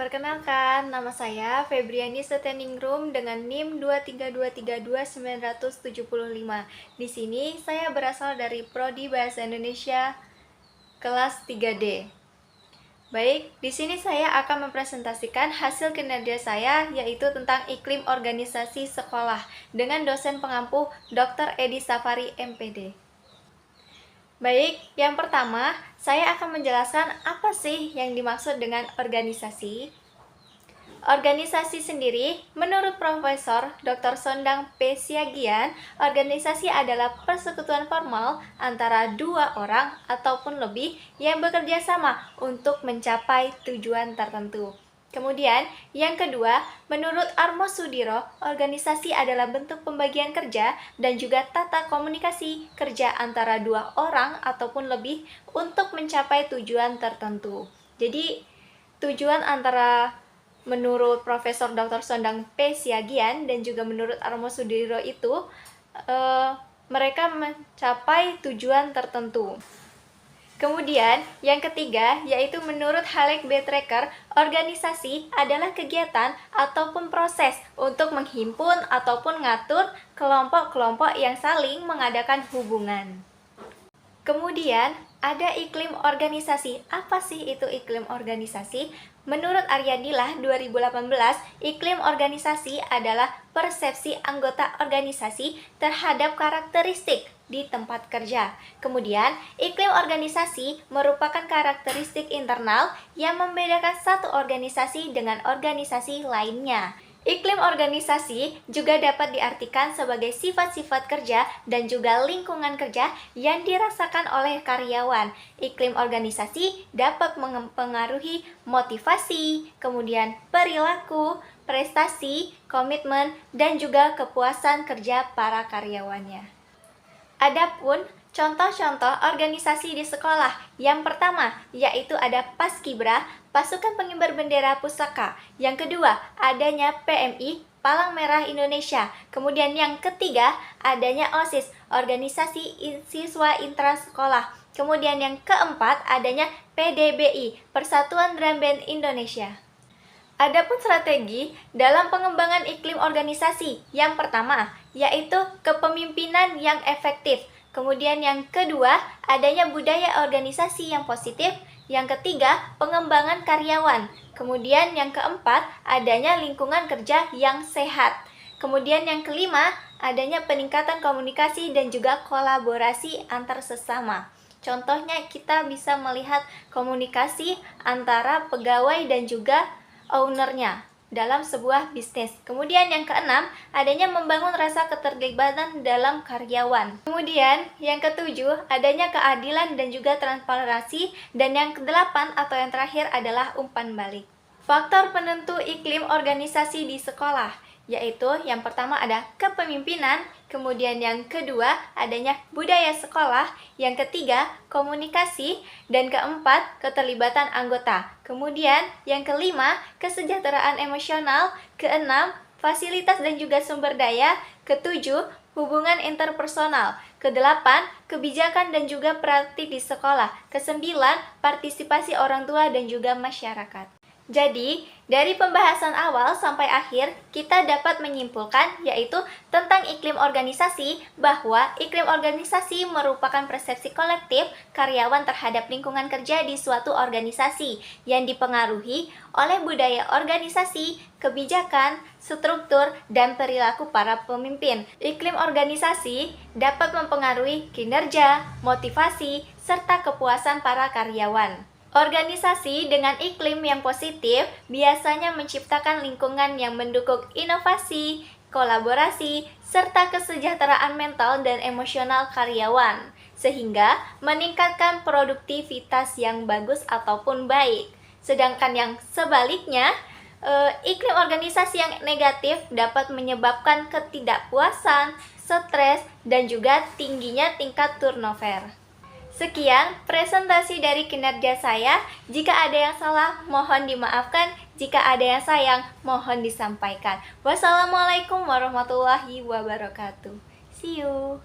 Perkenalkan, nama saya Febriani Seteningrum dengan NIM 232322975. Di sini saya berasal dari Prodi Bahasa Indonesia kelas 3D. Baik, di sini saya akan mempresentasikan hasil kinerja saya, yaitu tentang iklim organisasi sekolah dengan dosen pengampu Dr. Edi Safari MPD. Baik, yang pertama, saya akan menjelaskan apa sih yang dimaksud dengan organisasi. Organisasi sendiri, menurut Profesor Dr. Sondang P. Siagian, organisasi adalah persekutuan formal antara dua orang ataupun lebih yang bekerja sama untuk mencapai tujuan tertentu. Kemudian, yang kedua, menurut Armo Sudiro, organisasi adalah bentuk pembagian kerja dan juga tata komunikasi kerja antara dua orang ataupun lebih untuk mencapai tujuan tertentu. Jadi, tujuan antara menurut Profesor Dr. Sondang P. Siagian dan juga menurut Armo Sudiro itu mereka mencapai tujuan tertentu. Kemudian, yang ketiga, yaitu menurut Halek B. Tracker, organisasi adalah kegiatan ataupun proses untuk menghimpun ataupun ngatur kelompok-kelompok yang saling mengadakan hubungan. Kemudian, ada iklim organisasi. Apa sih itu iklim organisasi? Menurut Aryadilah 2018, iklim organisasi adalah persepsi anggota organisasi terhadap karakteristik di tempat kerja. Kemudian, iklim organisasi merupakan karakteristik internal yang membedakan satu organisasi dengan organisasi lainnya. Iklim organisasi juga dapat diartikan sebagai sifat-sifat kerja dan juga lingkungan kerja yang dirasakan oleh karyawan. Iklim organisasi dapat mempengaruhi motivasi, kemudian perilaku, prestasi, komitmen, dan juga kepuasan kerja para karyawannya. Adapun contoh-contoh organisasi di sekolah, yang pertama yaitu ada Paskibra, Pasukan Pengibar Bendera Pusaka. Yang kedua, adanya PMI, Palang Merah Indonesia. Kemudian yang ketiga, adanya OSIS, Organisasi Siswa Intrasekolah. Kemudian yang keempat, adanya PDBI, Persatuan Drum Band Indonesia. Adapun strategi dalam pengembangan iklim organisasi, yang pertama yaitu kepemimpinan yang efektif. Kemudian yang kedua, adanya budaya organisasi yang positif. Yang ketiga, pengembangan karyawan. Kemudian yang keempat, adanya lingkungan kerja yang sehat. Kemudian yang kelima, adanya peningkatan komunikasi dan juga kolaborasi antar sesama. Contohnya kita bisa melihat komunikasi antara pegawai dan juga ownernya dalam sebuah bisnis. Kemudian yang keenam, adanya membangun rasa keterlibatan dalam karyawan. Kemudian yang ketujuh, adanya keadilan dan juga transparansi. Dan yang kedelapan atau yang terakhir adalah umpan balik. Faktor penentu iklim organisasi di sekolah, yaitu yang pertama ada kepemimpinan, kemudian yang kedua adanya budaya sekolah, yang ketiga komunikasi, dan keempat keterlibatan anggota. Kemudian yang kelima kesejahteraan emosional, keenam fasilitas dan juga sumber daya, ketujuh hubungan interpersonal, kedelapan kebijakan dan juga praktik di sekolah, kesembilan partisipasi orang tua dan juga masyarakat. Jadi, dari pembahasan awal sampai akhir, kita dapat menyimpulkan yaitu tentang iklim organisasi bahwa iklim organisasi merupakan persepsi kolektif karyawan terhadap lingkungan kerja di suatu organisasi yang dipengaruhi oleh budaya organisasi, kebijakan, struktur, dan perilaku para pemimpin. Iklim organisasi dapat mempengaruhi kinerja, motivasi, serta kepuasan para karyawan. Organisasi dengan iklim yang positif biasanya menciptakan lingkungan yang mendukung inovasi, kolaborasi, serta kesejahteraan mental dan emosional karyawan, sehingga meningkatkan produktivitas yang bagus ataupun baik. Sedangkan yang sebaliknya, iklim organisasi yang negatif dapat menyebabkan ketidakpuasan, stres, dan juga tingginya tingkat turnover. Sekian presentasi dari kinerja saya. Jika ada yang salah, mohon dimaafkan. Jika ada yang sayang, mohon disampaikan. Wassalamualaikum warahmatullahi wabarakatuh. See you.